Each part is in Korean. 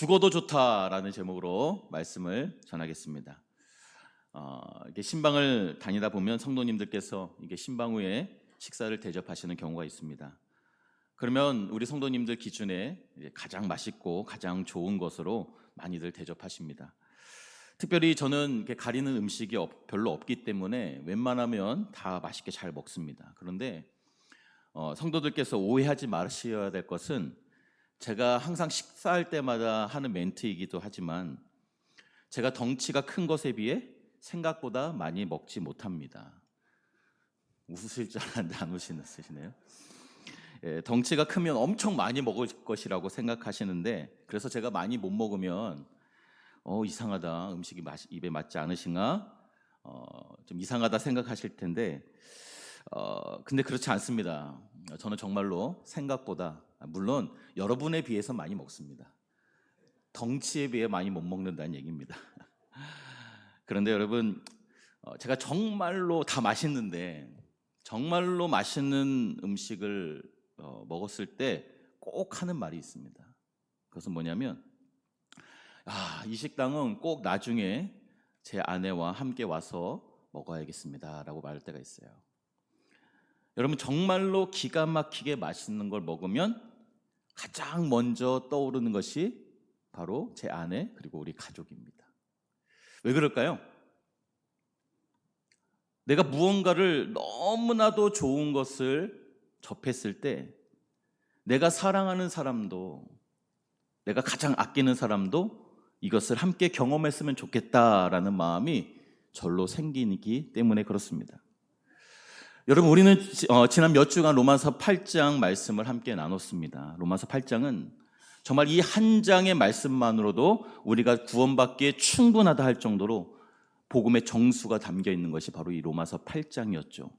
죽어도 좋다라는 제목으로 말씀을 전하겠습니다. 이게 신방을 다니다 보면 성도님들께서 이게 신방 후에 식사를 대접하시는 경우가 있습니다. 그러면 우리 성도님들 기준에 가장 맛있고 가장 좋은 것으로 많이들 대접하십니다. 특별히 저는 이렇게 가리는 음식이 별로 없기 때문에 웬만하면 다 맛있게 잘 먹습니다. 그런데 성도들께서 오해하지 마셔야 될 것은 제가 항상 식사할 때마다 하는 멘트이기도 하지만 제가 덩치가 큰 것에 비해 생각보다 많이 먹지 못합니다. 웃으실 줄 알았는데 안 웃으시네요. 덩치가 크면 엄청 많이 먹을 것이라고 생각하시는데, 그래서 제가 많이 못 먹으면 이상하다, 음식이 입에 맞지 않으신가, 좀 이상하다 생각하실 텐데 근데 그렇지 않습니다. 저는 정말로 생각보다, 물론 여러분에 비해서 많이 먹습니다. 덩치에 비해 많이 못 먹는다는 얘기입니다. 그런데 여러분, 제가 정말로 다 맛있는데 정말로 맛있는 음식을 먹었을 때 꼭 하는 말이 있습니다. 그것은 뭐냐면, 이 식당은 꼭 나중에 제 아내와 함께 와서 먹어야겠습니다 라고 말할 때가 있어요. 여러분, 정말로 기가 막히게 맛있는 걸 먹으면 가장 먼저 떠오르는 것이 바로 제 아내 그리고 우리 가족입니다. 왜 그럴까요? 내가 무언가를 너무나도 좋은 것을 접했을 때 내가 사랑하는 사람도, 내가 가장 아끼는 사람도 이것을 함께 경험했으면 좋겠다라는 마음이 절로 생기기 때문에 그렇습니다. 여러분, 우리는 지난 몇 주간 로마서 8장 말씀을 함께 나눴습니다. 로마서 8장은 정말 이 한 장의 말씀만으로도 우리가 구원받기에 충분하다 할 정도로 복음의 정수가 담겨 있는 것이 바로 이 로마서 8장이었죠.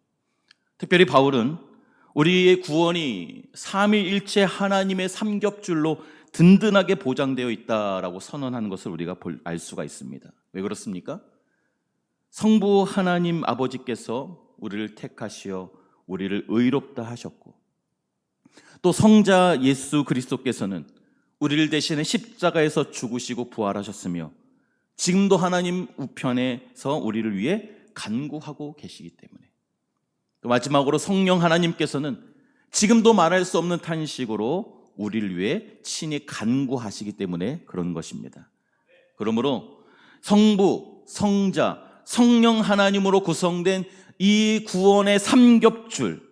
특별히 바울은 우리의 구원이 삼위일체 하나님의 삼겹줄로 든든하게 보장되어 있다라고 선언하는 것을 우리가 알 수가 있습니다. 왜 그렇습니까? 성부 하나님 아버지께서 우리를 택하시어 우리를 의롭다 하셨고, 또 성자 예수 그리스도께서는 우리를 대신해 십자가에서 죽으시고 부활하셨으며 지금도 하나님 우편에서 우리를 위해 간구하고 계시기 때문에, 또 마지막으로 성령 하나님께서는 지금도 말할 수 없는 탄식으로 우리를 위해 친히 간구하시기 때문에 그런 것입니다. 그러므로 성부, 성자, 성령 하나님으로 구성된 이 구원의 삼겹줄,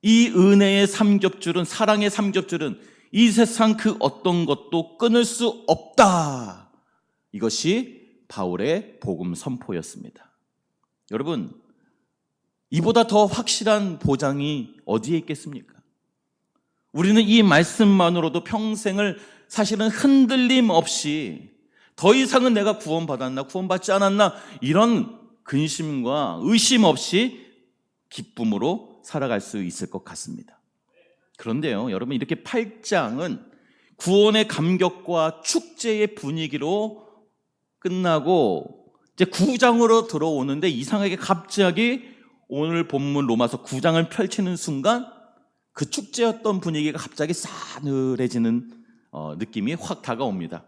이 은혜의 삼겹줄은, 사랑의 삼겹줄은 이 세상 그 어떤 것도 끊을 수 없다. 이것이 바울의 복음 선포였습니다. 여러분, 이보다 더 확실한 보장이 어디에 있겠습니까? 우리는 이 말씀만으로도 평생을 사실은 흔들림 없이 더 이상은 내가 구원받았나, 구원받지 않았나, 이런 근심과 의심 없이 기쁨으로 살아갈 수 있을 것 같습니다. 그런데요, 여러분, 이렇게 8장은 구원의 감격과 축제의 분위기로 끝나고 이제 9장으로 들어오는데, 이상하게 갑자기 오늘 본문 로마서 9장을 펼치는 순간 그 축제였던 분위기가 갑자기 싸늘해지는 느낌이 확 다가옵니다.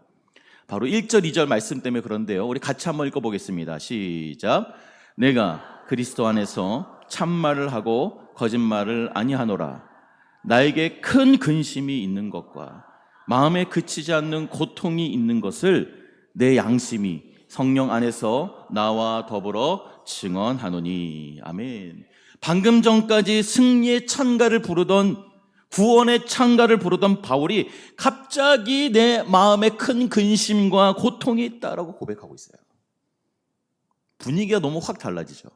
바로 1절, 2절 말씀 때문에 그런데요, 우리 같이 한번 읽어보겠습니다. 시작. 내가 그리스도 안에서 참말을 하고 거짓말을 아니하노라. 나에게 큰 근심이 있는 것과 마음에 그치지 않는 고통이 있는 것을 내 양심이 성령 안에서 나와 더불어 증언하노니. 아멘. 방금 전까지 승리의 찬가를 부르던, 구원의 찬가를 부르던 바울이 갑자기 내 마음에 큰 근심과 고통이 있다라고 고백하고 있어요. 분위기가 너무 확 달라지죠.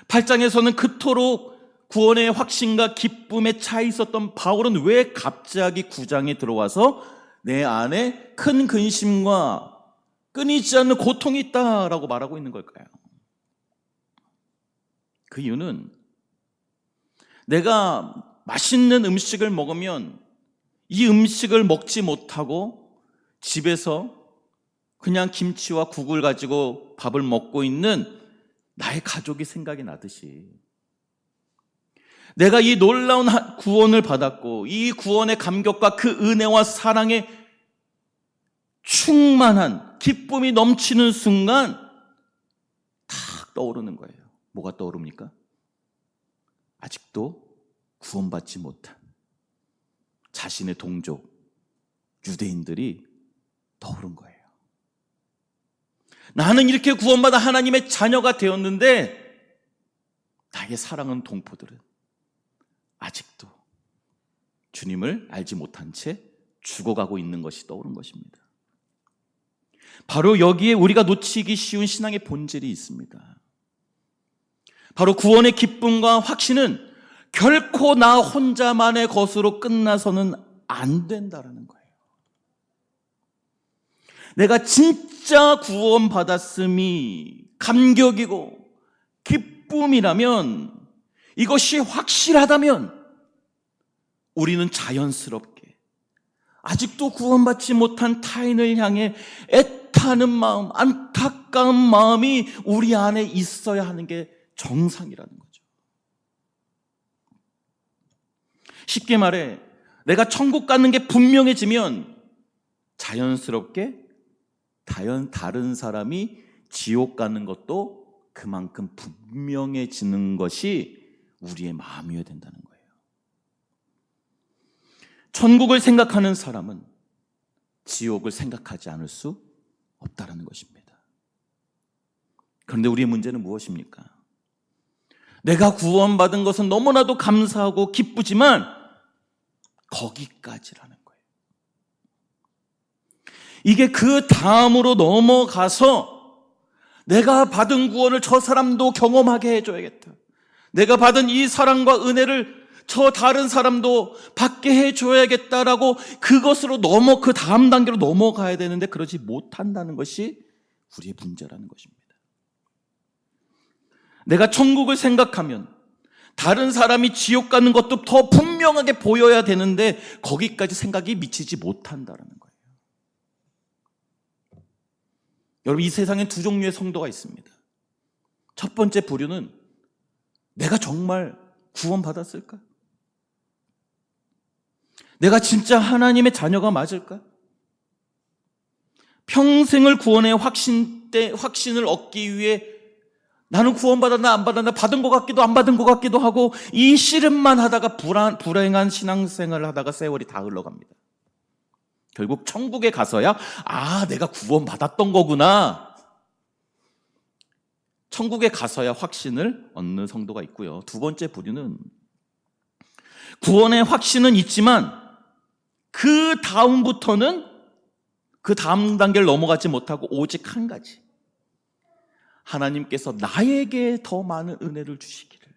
8장에서는 그토록 구원의 확신과 기쁨에 차 있었던 바울은 왜 갑자기 9장에 들어와서 내 안에 큰 근심과 끊이지 않는 고통이 있다라고 말하고 있는 걸까요? 그 이유는 내가 맛있는 음식을 먹으면 이 음식을 먹지 못하고 집에서 그냥 김치와 국을 가지고 밥을 먹고 있는 나의 가족이 생각이 나듯이, 내가 이 놀라운 구원을 받았고 이 구원의 감격과 그 은혜와 사랑에 충만한 기쁨이 넘치는 순간 탁 떠오르는 거예요. 뭐가 떠오릅니까? 아직도 구원받지 못한 자신의 동족 유대인들이 떠오른 거예요. 나는 이렇게 구원받아 하나님의 자녀가 되었는데 나의 사랑하는 동포들은 아직도 주님을 알지 못한 채 죽어가고 있는 것이 떠오른 것입니다. 바로 여기에 우리가 놓치기 쉬운 신앙의 본질이 있습니다. 바로 구원의 기쁨과 확신은 결코 나 혼자만의 것으로 끝나서는 안 된다라는 거예요. 내가 진짜 구원받았음이 감격이고 기쁨이라면, 이것이 확실하다면 우리는 자연스럽게 아직도 구원받지 못한 타인을 향해 애타는 마음, 안타까운 마음이 우리 안에 있어야 하는 게 정상이라는 거죠. 쉽게 말해 내가 천국 가는 게 분명해지면 자연스럽게 다른 사람이 지옥 가는 것도 그만큼 분명해지는 것이 우리의 마음이어야 된다는 거예요. 천국을 생각하는 사람은 지옥을 생각하지 않을 수 없다는 것입니다. 그런데 우리의 문제는 무엇입니까? 내가 구원받은 것은 너무나도 감사하고 기쁘지만 거기까지라는 거예요. 이게 그 다음으로 넘어가서 내가 받은 구원을 저 사람도 경험하게 해줘야겠다. 내가 받은 이 사랑과 은혜를 저 다른 사람도 받게 해줘야겠다라고 그것으로 그 다음 단계로 넘어가야 되는데 그러지 못한다는 것이 우리의 문제라는 것입니다. 내가 천국을 생각하면 다른 사람이 지옥 가는 것도 더 분명하게 보여야 되는데 거기까지 생각이 미치지 못한다는 거예요. 여러분, 이 세상엔 두 종류의 성도가 있습니다. 첫 번째 부류는 내가 정말 구원받았을까? 내가 진짜 하나님의 자녀가 맞을까? 평생을 구원의 확신을 얻기 위해 나는 구원받았나 안 받았나, 받은 것 같기도 안 받은 것 같기도 하고 이 씨름만 하다가 불행한 신앙생활을 하다가 세월이 다 흘러갑니다. 결국 천국에 가서야 내가 구원받았던 거구나. 천국에 가서야 확신을 얻는 성도가 있고요. 두 번째 부류는 구원의 확신은 있지만 그 다음부터는 그 다음 단계를 넘어가지 못하고 오직 한 가지, 하나님께서 나에게 더 많은 은혜를 주시기를,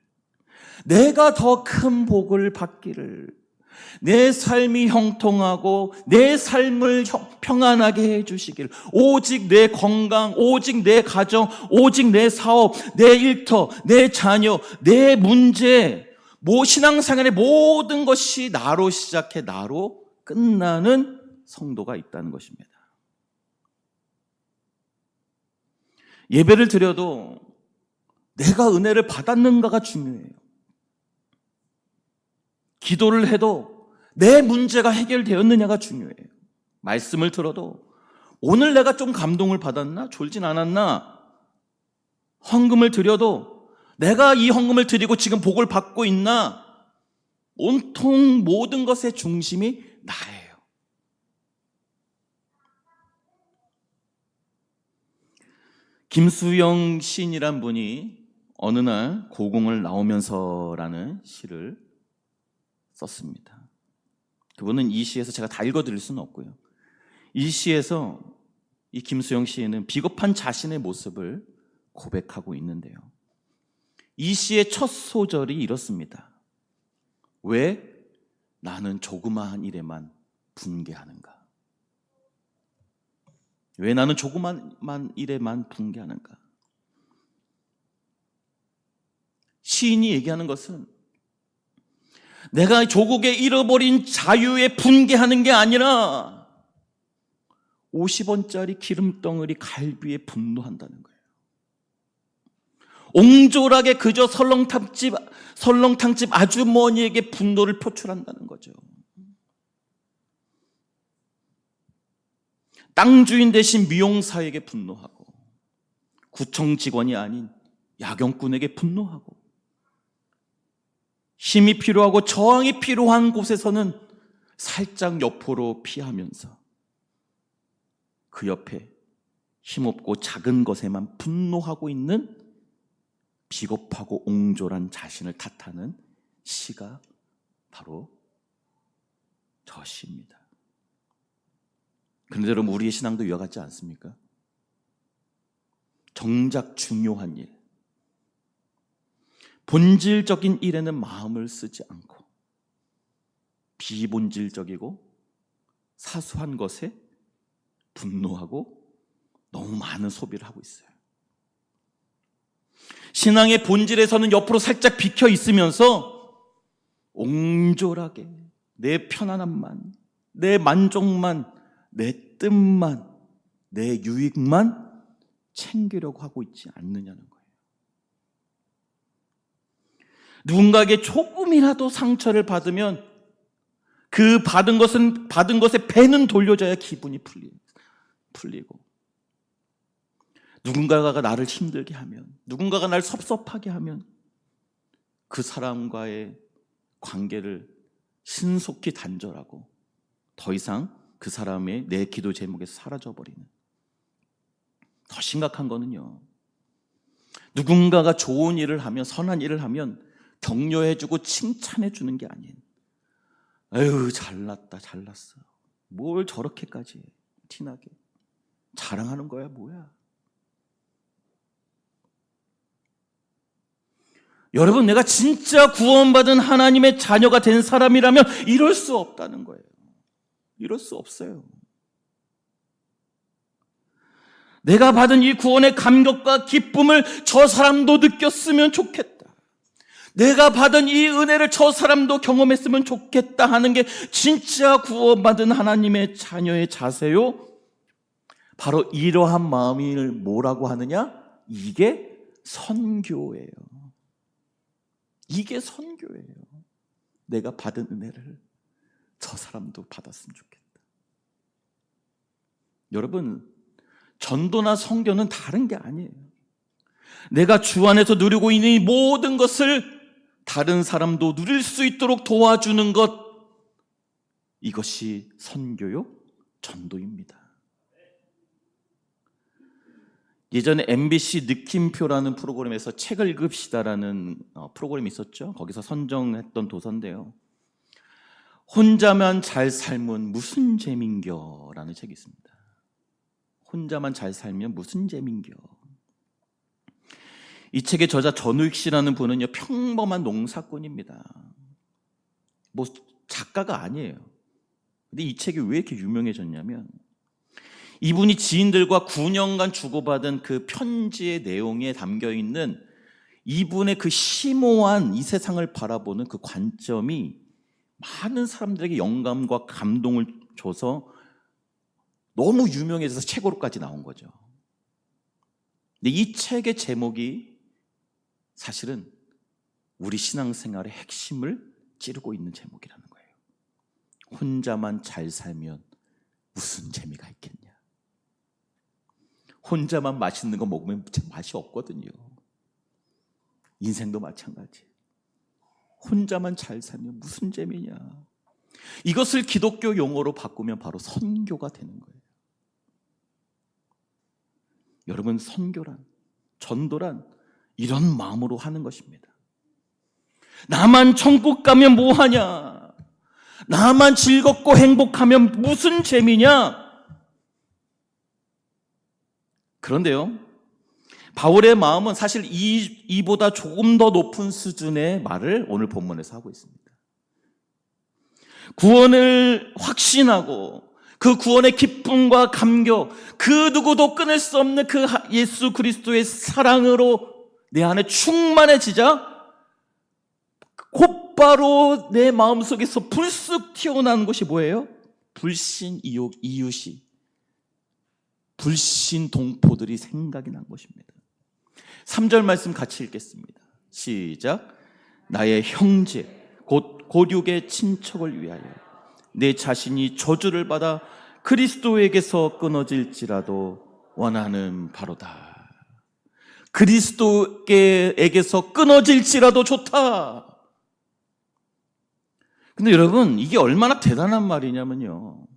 내가 더 큰 복을 받기를, 내 삶이 형통하고 내 삶을 평안하게 해주시기를, 오직 내 건강, 오직 내 가정, 오직 내 사업, 내 일터, 내 자녀, 내 문제, 신앙생활의 모든 것이 나로 시작해 나로 끝나는 성도가 있다는 것입니다. 예배를 드려도 내가 은혜를 받았는가가 중요해요. 기도를 해도 내 문제가 해결되었느냐가 중요해요. 말씀을 들어도 오늘 내가 좀 감동을 받았나? 졸진 않았나? 헌금을 드려도 내가 이 헌금을 드리고 지금 복을 받고 있나? 온통 모든 것의 중심이 나예요. 김수영 시인이란 분이 어느 날 고궁을 나오면서라는 시를 썼습니다. 그분은 이 시에서 제가 다 읽어드릴 수는 없고요. 이 시에서 이 김수영 시인은 비겁한 자신의 모습을 고백하고 있는데요. 이 시의 첫 소절이 이렇습니다. 왜 나는 조그마한 일에만 분개하는가? 왜 나는 조그마한 일에만 분개하는가? 시인이 얘기하는 것은 내가 조국에 잃어버린 자유에 분개하는 게 아니라 50원짜리 기름덩어리 갈비에 분노한다는 거예요. 옹졸하게 그저 설렁탕집 아주머니에게 분노를 표출한다는 거죠. 땅 주인 대신 미용사에게 분노하고, 구청 직원이 아닌 야경꾼에게 분노하고, 힘이 필요하고 저항이 필요한 곳에서는 살짝 옆으로 피하면서 그 옆에 힘없고 작은 것에만 분노하고 있는 비겁하고 옹졸한 자신을 탓하는 시가 바로 저 시입니다. 그런데 여러분, 우리의 신앙도 이와 같지 않습니까? 정작 중요한 일, 본질적인 일에는 마음을 쓰지 않고 비본질적이고 사소한 것에 분노하고 너무 많은 소비를 하고 있어요. 신앙의 본질에서는 옆으로 살짝 비켜 있으면서 옹졸하게 내 편안함만, 내 만족만, 내 뜻만, 내 유익만 챙기려고 하고 있지 않느냐는 거예요. 누군가에게 조금이라도 상처를 받으면 그 받은 것에 배는 돌려줘야 기분이 풀리고, 누군가가 나를 힘들게 하면, 누군가가 날 섭섭하게 하면 그 사람과의 관계를 신속히 단절하고 더 이상 그 사람의 내 기도 제목에서 사라져버리는. 더 심각한 거는요, 누군가가 좋은 일을 하면, 선한 일을 하면 격려해주고 칭찬해주는 게 아닌, 에휴 잘났다 잘났어, 뭘 저렇게까지 티나게 자랑하는 거야 뭐야. 여러분, 내가 진짜 구원받은 하나님의 자녀가 된 사람이라면 이럴 수 없다는 거예요. 이럴 수 없어요. 내가 받은 이 구원의 감격과 기쁨을 저 사람도 느꼈으면 좋겠다, 내가 받은 이 은혜를 저 사람도 경험했으면 좋겠다 하는 게 진짜 구원받은 하나님의 자녀의 자세요. 바로 이러한 마음을 뭐라고 하느냐? 이게 선교예요. 이게 선교예요. 내가 받은 은혜를 저 사람도 받았으면 좋겠다. 여러분, 전도나 선교는 다른 게 아니에요. 내가 주 안에서 누리고 있는 이 모든 것을 다른 사람도 누릴 수 있도록 도와주는 것, 이것이 선교요, 전도입니다. 예전에 MBC 느낌표라는 프로그램에서 책을 읽읍시다라는 프로그램이 있었죠. 거기서 선정했던 도서인데요, 혼자만 잘 살면 무슨 재민겨라는 책이 있습니다. 혼자만 잘 살면 무슨 재민겨. 이 책의 저자 전우익 씨라는 분은요, 평범한 농사꾼입니다. 뭐 작가가 아니에요. 근데 이 책이 왜 이렇게 유명해졌냐면, 이분이 지인들과 9년간 주고받은 그 편지의 내용에 담겨있는 이분의 그 심오한 이 세상을 바라보는 그 관점이 많은 사람들에게 영감과 감동을 줘서 너무 유명해져서 책으로까지 나온 거죠. 근데 이 책의 제목이 사실은 우리 신앙생활의 핵심을 찌르고 있는 제목이라는 거예요. 혼자만 잘 살면 무슨 재미가 있겠냐. 혼자만 맛있는 거 먹으면 맛이 없거든요. 인생도 마찬가지. 혼자만 잘 살면 무슨 재미냐. 이것을 기독교 용어로 바꾸면 바로 선교가 되는 거예요. 여러분, 선교란, 전도란 이런 마음으로 하는 것입니다. 나만 천국 가면 뭐하냐, 나만 즐겁고 행복하면 무슨 재미냐. 그런데요, 바울의 마음은 사실 이보다 조금 더 높은 수준의 말을 오늘 본문에서 하고 있습니다. 구원을 확신하고 그 구원의 기쁨과 감격, 그 누구도 끊을 수 없는 그 예수 그리스도의 사랑으로 내 안에 충만해지자 곧바로 내 마음속에서 불쑥 튀어나오는 것이 뭐예요? 불신 이웃이, 불신 동포들이 생각이 난 것입니다. 3절 말씀 같이 읽겠습니다. 시작. 나의 형제 곧 고륙의 친척을 위하여 내 자신이 저주를 받아 그리스도에게서 끊어질지라도 원하는 바로다. 그리스도에게서 끊어질지라도 좋다. 근데 여러분, 이게 얼마나 대단한 말이냐면요,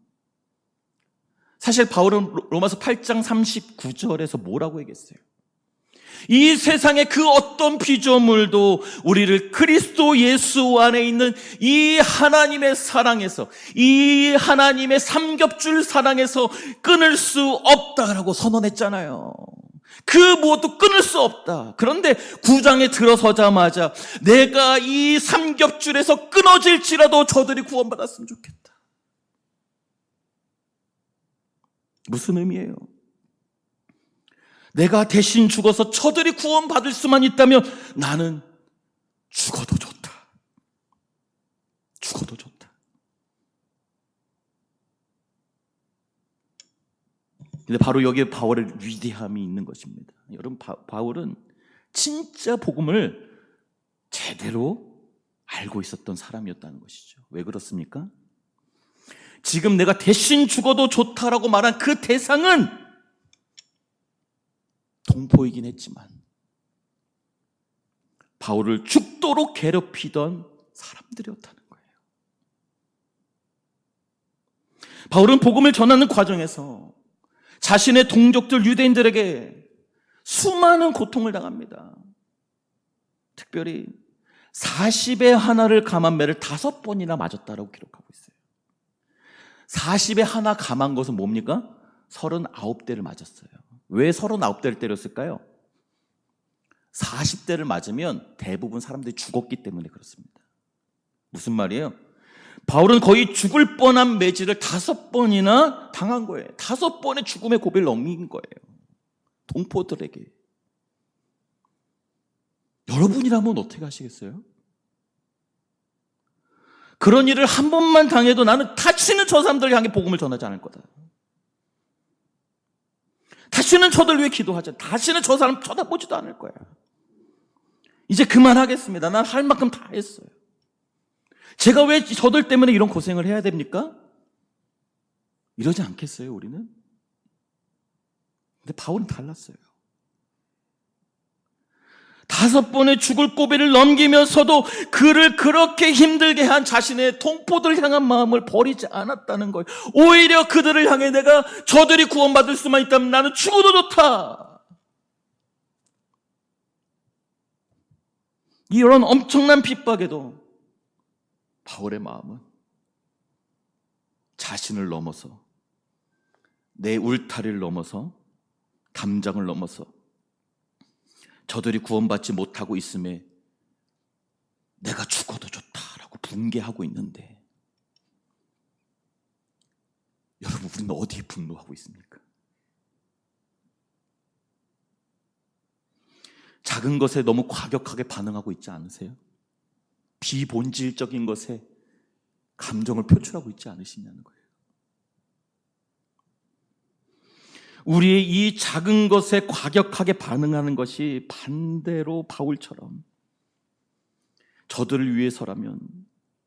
사실 바울은 로마서 8장 39절에서 뭐라고 얘기했어요? 이 세상의 그 어떤 피조물도 우리를 그리스도 예수 안에 있는 이 하나님의 사랑에서, 이 하나님의 삼겹줄 사랑에서 끊을 수 없다라고 선언했잖아요. 그 무엇도 끊을 수 없다. 그런데 9장에 들어서자마자 내가 이 삼겹줄에서 끊어질지라도 저들이 구원받았으면 좋겠다. 무슨 의미예요? 내가 대신 죽어서 저들이 구원받을 수만 있다면 나는 죽어도 좋다. 죽어도 좋다. 근데 바로 여기에 바울의 위대함이 있는 것입니다. 여러분, 바울은 진짜 복음을 제대로 알고 있었던 사람이었다는 것이죠. 왜 그렇습니까? 지금 내가 대신 죽어도 좋다라고 말한 그 대상은 동포이긴 했지만 바울을 죽도록 괴롭히던 사람들이었다는 거예요. 바울은 복음을 전하는 과정에서 자신의 동족들 유대인들에게 수많은 고통을 당합니다. 특별히 40에 하나를 감한 매를 5번이나 맞았다라고 기록하고 있어요. 40에 하나 감한 것은 뭡니까? 39대를 맞았어요. 왜 39대를 때렸을까요? 40대를 맞으면 대부분 사람들이 죽었기 때문에 그렇습니다. 무슨 말이에요? 바울은 거의 죽을 뻔한 매질을 5번이나 당한 거예요. 5번의 죽음의 고비를 넘긴 거예요. 동포들에게. 여러분이라면 어떻게 하시겠어요? 그런 일을 한 번만 당해도 나는 다시는 저 사람들 향해 복음을 전하지 않을 거다. 다시는 저들 위해 기도하지, 다시는 저 사람 쳐다보지도 않을 거야. 이제 그만하겠습니다. 난 할 만큼 다 했어요. 제가 왜 저들 때문에 이런 고생을 해야 됩니까? 이러지 않겠어요, 우리는? 근데 바울은 달랐어요. 5번의 죽을 고비를 넘기면서도 그를 그렇게 힘들게 한 자신의 동포들 향한 마음을 버리지 않았다는 거예요. 오히려 그들을 향해 내가 저들이 구원받을 수만 있다면 나는 죽어도 좋다. 이런 엄청난 핍박에도 바울의 마음은 자신을 넘어서, 내 울타리를 넘어서, 담장을 넘어서 저들이 구원받지 못하고 있음에 내가 죽어도 좋다라고 분개하고 있는데, 여러분, 우리는 어디에 분노하고 있습니까? 작은 것에 너무 과격하게 반응하고 있지 않으세요? 비본질적인 것에 감정을 표출하고 있지 않으시냐는 거예요. 우리의 이 작은 것에 과격하게 반응하는 것이 반대로 바울처럼 저들을 위해서라면,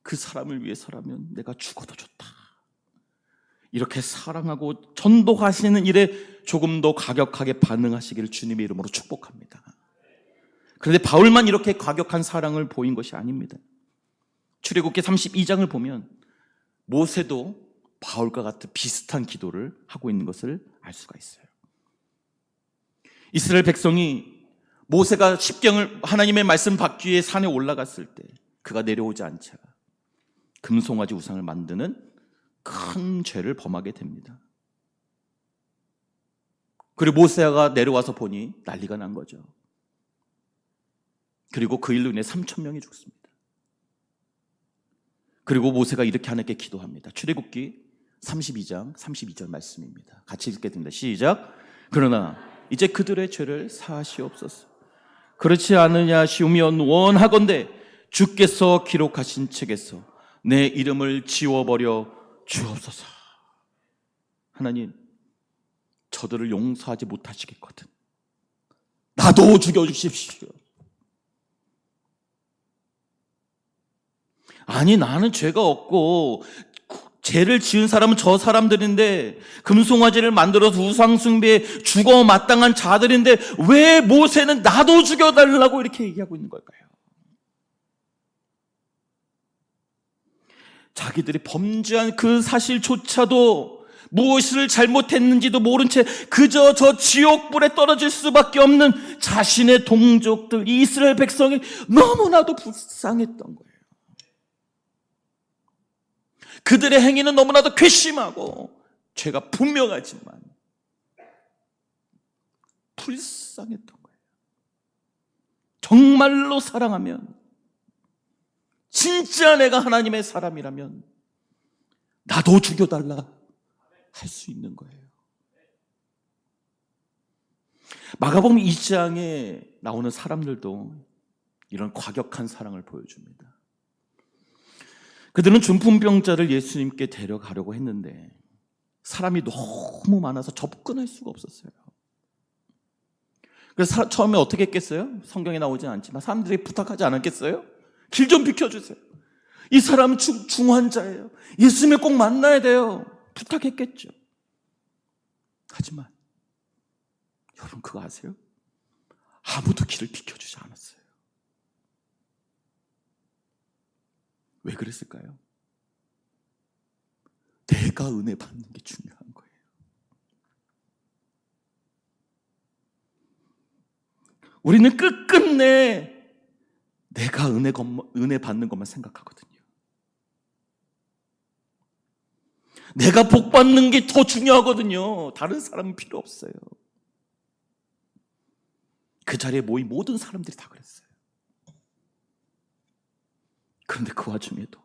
그 사람을 위해서라면 내가 죽어도 좋다, 이렇게 사랑하고 전도하시는 일에 조금 더 과격하게 반응하시기를 주님의 이름으로 축복합니다. 그런데 바울만 이렇게 과격한 사랑을 보인 것이 아닙니다. 출애굽기 32장을 보면 모세도 바울과 같은 비슷한 기도를 하고 있는 것을 알 수가 있어요. 이스라엘 백성이 모세가 십경을, 하나님의 말씀 받기 위해 산에 올라갔을 때 그가 내려오지 않자 금송아지 우상을 만드는 큰 죄를 범하게 됩니다. 그리고 모세가 내려와서 보니 난리가 난 거죠. 그리고 그 일로 인해 3,000명이 죽습니다. 그리고 모세가 이렇게 하나님께 기도합니다. 출애굽기 32장 32절 말씀입니다. 같이 읽겠습니다. 시작. 그러나 이제 그들의 죄를 사하시옵소서. 그렇지 않으냐시우면 원하건대 주께서 기록하신 책에서 내 이름을 지워버려 주옵소서. 하나님, 저들을 용서하지 못하시겠거든 나도 죽여주십시오. 아니, 나는 죄가 없고 죄를 지은 사람은 저 사람들인데, 금송아지를 만들어서 우상숭배에 죽어 마땅한 자들인데 왜 모세는 나도 죽여달라고 이렇게 얘기하고 있는 걸까요? 자기들이 범죄한 그 사실조차도 무엇을 잘못했는지도 모른 채 그저 저 지옥불에 떨어질 수밖에 없는 자신의 동족들, 이스라엘 백성이 너무나도 불쌍했던 거예요. 그들의 행위는 너무나도 괘씸하고 죄가 분명하지만 불쌍했던 거예요. 정말로 사랑하면, 진짜 내가 하나님의 사람이라면 나도 죽여달라 할 수 있는 거예요. 마가복음 2장에 나오는 사람들도 이런 과격한 사랑을 보여줍니다. 그들은 중풍병자를 예수님께 데려가려고 했는데 사람이 너무 많아서 접근할 수가 없었어요. 그래서 처음에 어떻게 했겠어요? 성경에 나오진 않지만 사람들이 부탁하지 않았겠어요? 길 좀 비켜주세요. 이 사람은 중환자예요. 예수님을 꼭 만나야 돼요. 부탁했겠죠. 하지만 여러분 그거 아세요? 아무도 길을 비켜주지 않았어요. 왜 그랬을까요? 내가 은혜 받는 게 중요한 거예요. 우리는 끝끝내 내가 은혜 받는 것만 생각하거든요. 내가 복 받는 게 더 중요하거든요. 다른 사람은 필요 없어요. 그 자리에 모인 모든 사람들이 다 그랬어요. 그런데 그 와중에도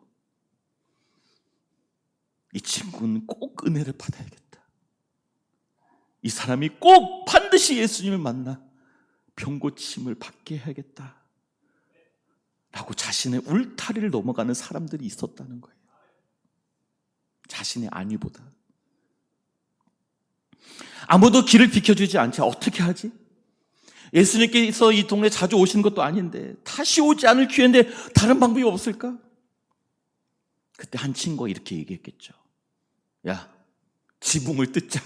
이 친구는 꼭 은혜를 받아야겠다. 이 사람이 꼭 반드시 예수님을 만나 병고침을 받게 해야겠다 라고 자신의 울타리를 넘어가는 사람들이 있었다는 거예요. 자신의 안위보다. 아무도 길을 비켜주지 않지 어떻게 하지? 예수님께서 이 동네 자주 오시는 것도 아닌데, 다시 오지 않을 기회인데 다른 방법이 없을까? 그때 한 친구가 이렇게 얘기했겠죠. 야, 지붕을 뜯자.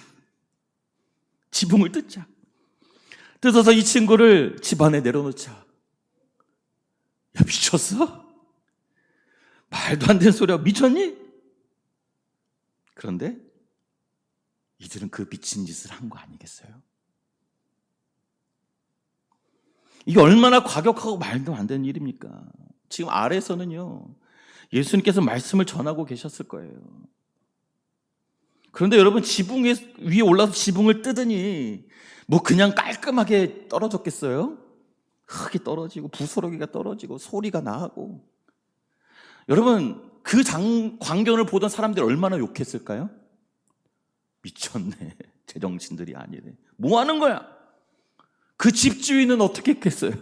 지붕을 뜯자. 뜯어서 이 친구를 집안에 내려놓자. 야, 미쳤어? 말도 안 되는 소리야. 미쳤니? 그런데 이들은 그 미친 짓을 한 거 아니겠어요? 이게 얼마나 과격하고 말도 안 되는 일입니까? 지금 아래에서는요, 예수님께서 말씀을 전하고 계셨을 거예요. 그런데 여러분, 지붕 위에 올라서 지붕을 뜯으니 뭐 그냥 깔끔하게 떨어졌겠어요? 흙이 떨어지고 부스러기가 떨어지고 소리가 나고. 여러분, 그 광경을 보던 사람들이 얼마나 욕했을까요? 미쳤네, 제정신들이 아니래. 뭐 하는 거야? 그 집주인은 어떻게 했겠어요?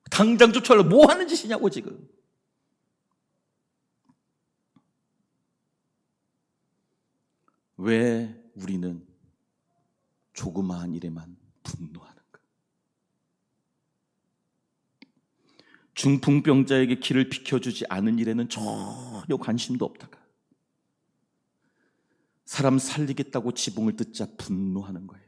당장 쫓아올라. 뭐 하는 짓이냐고 지금. 왜 우리는 조그마한 일에만 분노하는가? 중풍병자에게 길을 비켜주지 않은 일에는 전혀 관심도 없다가 사람 살리겠다고 지붕을 뜯자 분노하는 거예요.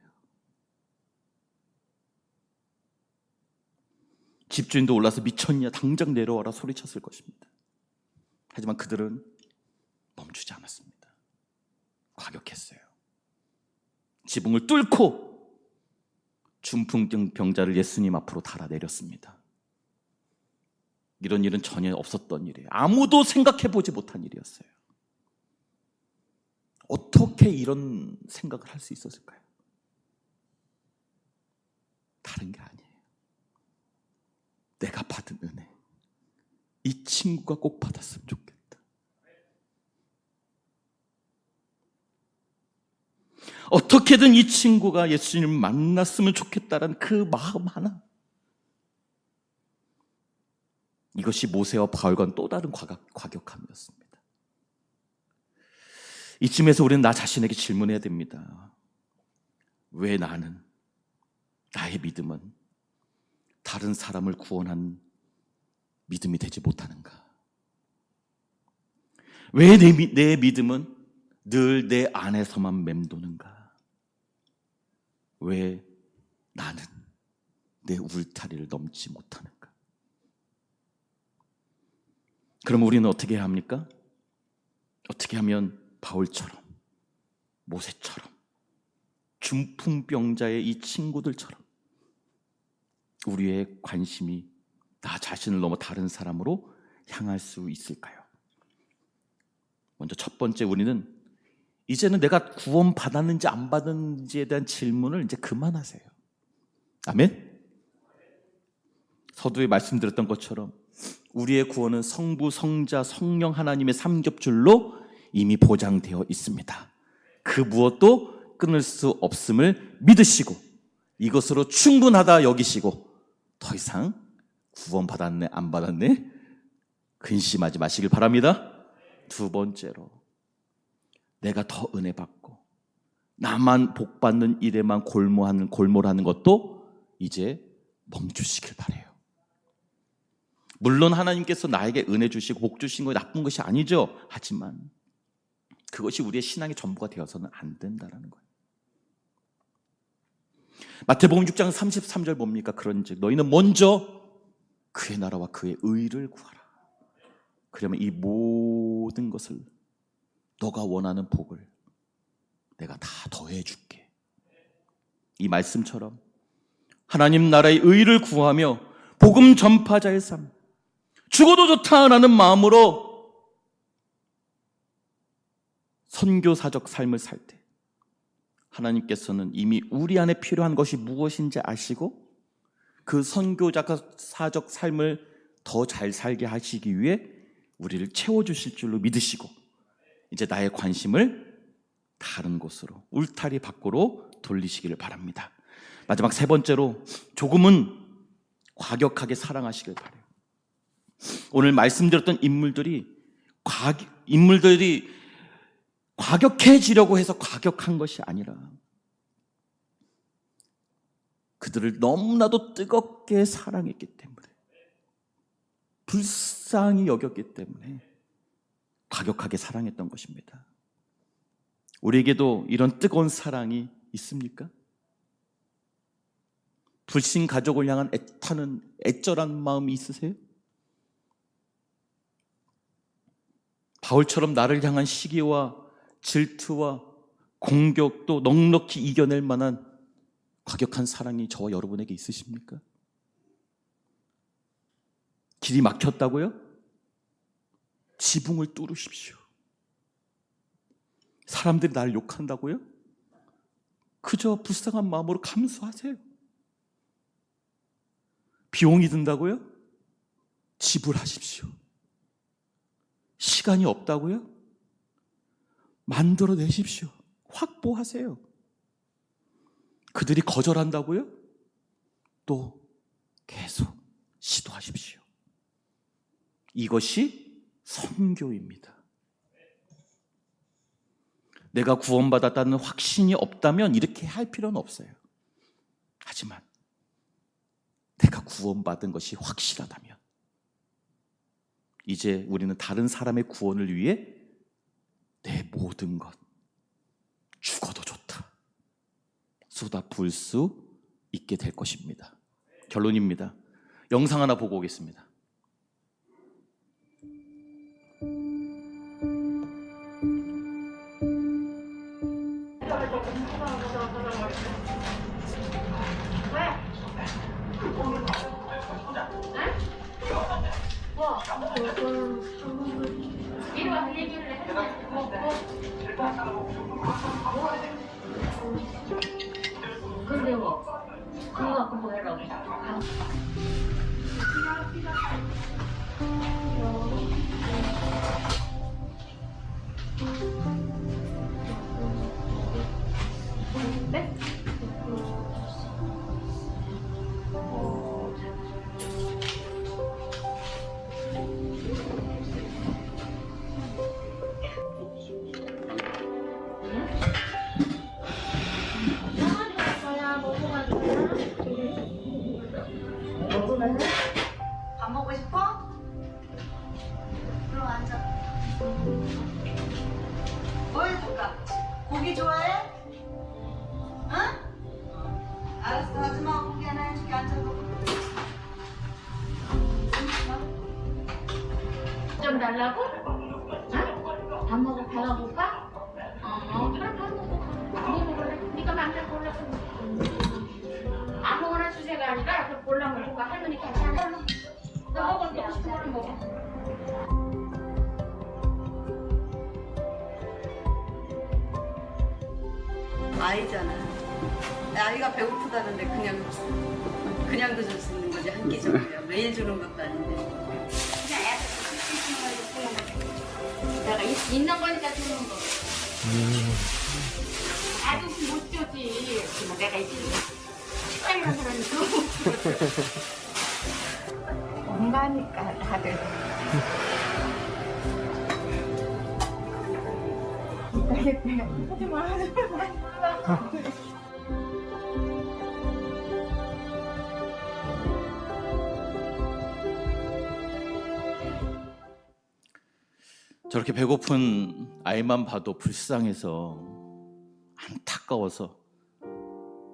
집주인도 올라서 미쳤냐, 당장 내려와라 소리쳤을 것입니다. 하지만 그들은 멈추지 않았습니다. 과격했어요. 지붕을 뚫고 중풍병자를 예수님 앞으로 달아내렸습니다. 이런 일은 전혀 없었던 일이에요. 아무도 생각해보지 못한 일이었어요. 어떻게 이런 생각을 할 수 있었을까요? 다른 게 아니에요. 내가 받은 은혜, 이 친구가 꼭 받았으면 좋겠다. 어떻게든 이 친구가 예수님을 만났으면 좋겠다는 그 마음 하나, 이것이 모세와 바울과는 또 다른 과격함이었습니다. 이쯤에서 우리는 나 자신에게 질문해야 됩니다. 왜 나는, 나의 믿음은 다른 사람을 구원한 믿음이 되지 못하는가? 왜 내 믿음은 늘 내 안에서만 맴도는가? 왜 나는 내 울타리를 넘지 못하는가? 그럼 우리는 어떻게 해야 합니까? 어떻게 하면 바울처럼, 모세처럼, 중풍병자의 이 친구들처럼 우리의 관심이 나 자신을 넘어 다른 사람으로 향할 수 있을까요? 먼저 첫 번째, 우리는 이제는 내가 구원 받았는지 안 받았는지에 대한 질문을 이제 그만하세요. 아멘? 서두에 말씀드렸던 것처럼 우리의 구원은 성부, 성자, 성령 하나님의 삼겹줄로 이미 보장되어 있습니다. 그 무엇도 끊을 수 없음을 믿으시고 이것으로 충분하다 여기시고 더 이상 구원 받았네 안 받았네 근심하지 마시길 바랍니다. 두 번째로, 내가 더 은혜 받고 나만 복 받는 일에만 골몰하는 것도 이제 멈추시길 바래요. 물론 하나님께서 나에게 은혜 주시고 복 주신 거 나쁜 것이 아니죠. 하지만 그것이 우리의 신앙의 전부가 되어서는 안 된다는 거예요. 마태복음 6장 33절 뭡니까? 그런즉 너희는 먼저 그의 나라와 그의 의를 구하라. 그러면 이 모든 것을, 너가 원하는 복을 내가 다 더해 줄게. 이 말씀처럼 하나님 나라의 의를 구하며 복음 전파자의 삶, 죽어도 좋다라는 마음으로 선교사적 삶을 살 때 하나님께서는 이미 우리 안에 필요한 것이 무엇인지 아시고 그 선교사적 삶을 더 잘 살게 하시기 위해 우리를 채워주실 줄로 믿으시고 이제 나의 관심을 다른 곳으로, 울타리 밖으로 돌리시기를 바랍니다. 마지막 세 번째로, 조금은 과격하게 사랑하시길 바라요. 오늘 말씀드렸던 인물들이 과격해지려고 해서 과격한 것이 아니라 그들을 너무나도 뜨겁게 사랑했기 때문에, 불쌍히 여겼기 때문에 과격하게 사랑했던 것입니다. 우리에게도 이런 뜨거운 사랑이 있습니까? 불신 가족을 향한 애타는 애절한 마음이 있으세요? 바울처럼 나를 향한 시기와 질투와 공격도 넉넉히 이겨낼 만한 과격한 사랑이 저와 여러분에게 있으십니까? 길이 막혔다고요? 지붕을 뚫으십시오. 사람들이 나를 욕한다고요? 그저 불쌍한 마음으로 감수하세요. 비용이 든다고요? 지불하십시오. 시간이 없다고요? 만들어내십시오. 확보하세요. 그들이 거절한다고요? 또 계속 시도하십시오. 이것이 선교입니다. 내가 구원받았다는 확신이 없다면 이렇게 할 필요는 없어요. 하지만 내가 구원받은 것이 확실하다면 이제 우리는 다른 사람의 구원을 위해 내 모든 것, 죽어도 좋다, 쏟아 부을 수 있게 될 것입니다. 결론입니다. 영상 하나 보고 오겠습니다. 근데 뭐 그거 갖고 뭐 하려고 네? 밥 먹고 싶어? 그럼 앉아. 뭐 해줄까? 좀 달라고? 응? 밥 먹어 배가 고파? 그래 밥 먹어. 뭐 먹을래? 네가 맘대로 골라. 아무거나 주제가 아니라 그 골라 먹고 가. 할머니 괜찮아? 너 먹고 싶은 거를 먹어. 아이잖아. 아이가 배고프다는데 그냥도 줄 수 있는 거지. 한 끼 정도야. 매일 주는 것도 아닌데. 그냥 애한테 주는 거니까 내가 있는 거니까 주는 거. 나도 못 주지. 그러면 내가 있지. 식당이라는 사람이 그 엄마니까 다들. 하지마. 저렇게 배고픈 아이만 봐도 불쌍해서 안타까워서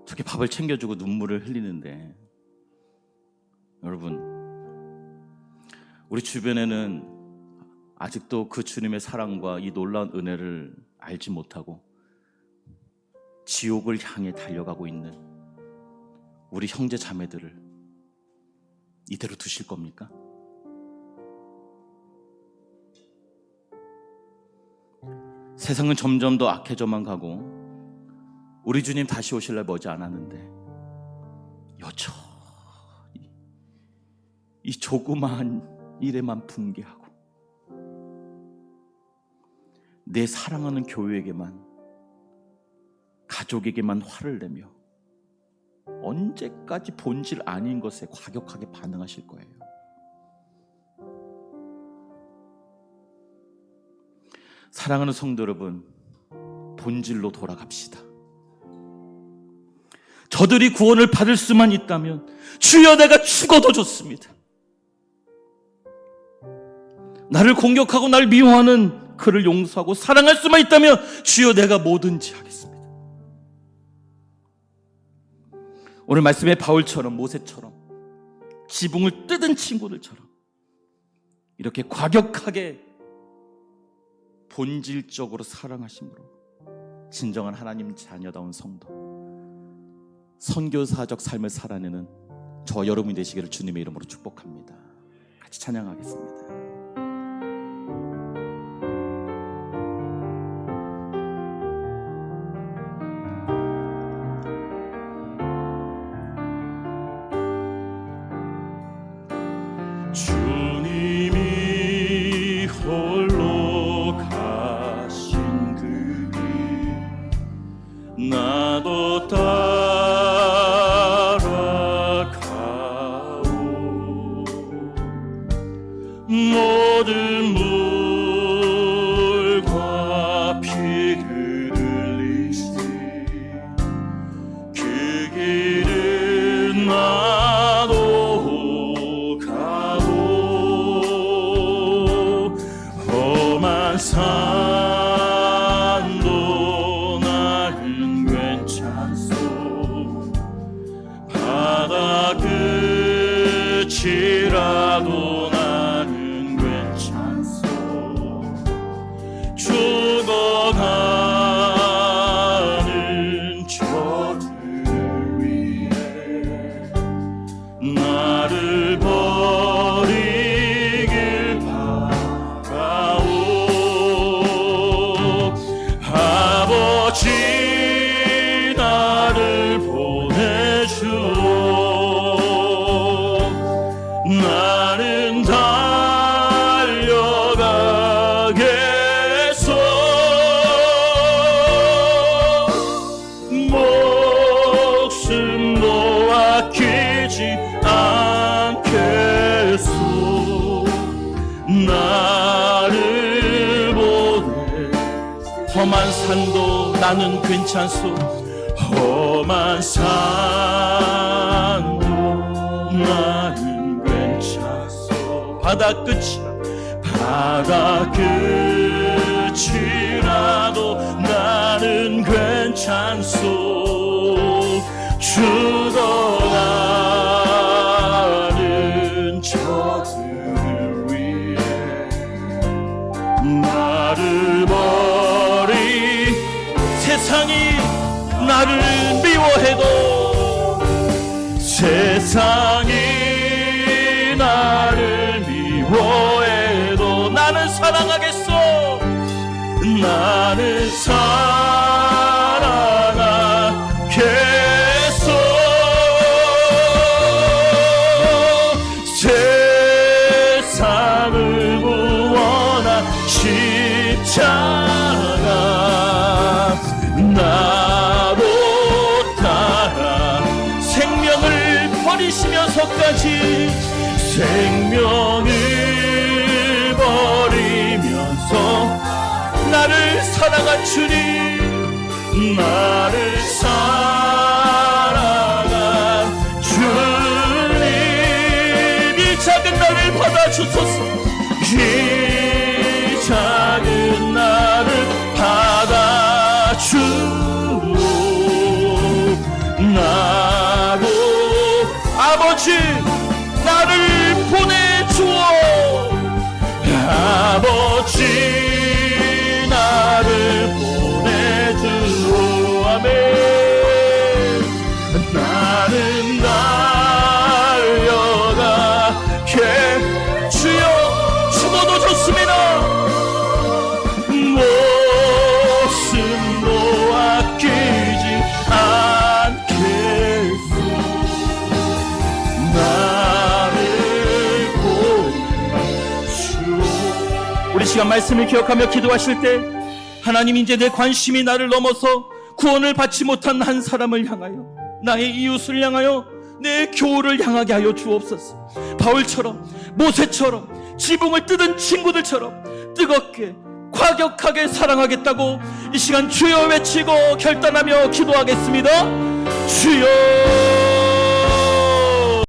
저렇게 밥을 챙겨주고 눈물을 흘리는데, 여러분, 우리 주변에는 아직도 그 주님의 사랑과 이 놀라운 은혜를 알지 못하고 지옥을 향해 달려가고 있는 우리 형제 자매들을 이대로 두실 겁니까? 세상은 점점 더 악해져만 가고 우리 주님 다시 오실 날 머지 않았는데 여전히 이 조그마한 일에만 분개하고 내 사랑하는 교회에게만, 가족에게만 화를 내며 언제까지 본질 아닌 것에 과격하게 반응하실 거예요? 사랑하는 성도 여러분, 본질로 돌아갑시다. 저들이 구원을 받을 수만 있다면 주여 내가 죽어도 좋습니다. 나를 공격하고 날 미워하는 그를 용서하고 사랑할 수만 있다면 주여 내가 뭐든지 하겠습니다. 오늘 말씀에 바울처럼, 모세처럼, 지붕을 뜯은 친구들처럼 이렇게 과격하게 본질적으로 사랑하심으로 진정한 하나님 자녀다운 성도, 선교사적 삶을 살아내는 저 여러분이 되시기를 주님의 이름으로 축복합니다. 같이 찬양하겠습니다. 주님이 홀로 가신 그 길 나도 따라가오. 모든 물과 피를 흘리시 그 길은 나도 가오. 험한 산도 나는 괜찮소. 바다 끝이라도 나는 괜찮소. 죽어가는 저들을 위해 나를 버리길 바라오. 아버지 나를 보내주오. 나는 달려가겠소. 목숨도 아끼지 않겠소. 나를 보내. 험한 산도 나는 괜찮소. 험한 산도 나는 괜찮소. 바다 끝이라도 나는 괜찮소. 죽어가는 저들을 위해 나를 미워해도 세상이 나를 미워해도 나는 사랑하겠어. 나는 사랑하겠어. 세상을 구원한 십자가 나로 따라 생명을 버리시면서까지 생명을 버리면서 나를 사랑한 주님, 나를 사랑한 주님, 이 작은 나를 받아주소서. 이 작은 나를 받아주오. 나로 아버지 나를 보내주오. 아버지 나를 보내주오. 아멘. 나는 달려가게 주여. 죽어도 좋습니다. 목숨도 아끼지 않겠소. 나를 보내주오. 우리 시간 말씀을 기억하며 기도하실 때 하나님, 이제 내 관심이 나를 넘어서 구원을 받지 못한 한 사람을 향하여, 나의 이웃을 향하여, 내 교우를 향하게 하여 주옵소서. 바울처럼, 모세처럼, 지붕을 뜯은 친구들처럼 뜨겁게 과격하게 사랑하겠다고 이 시간 주여 외치고 결단하며 기도하겠습니다. 주여.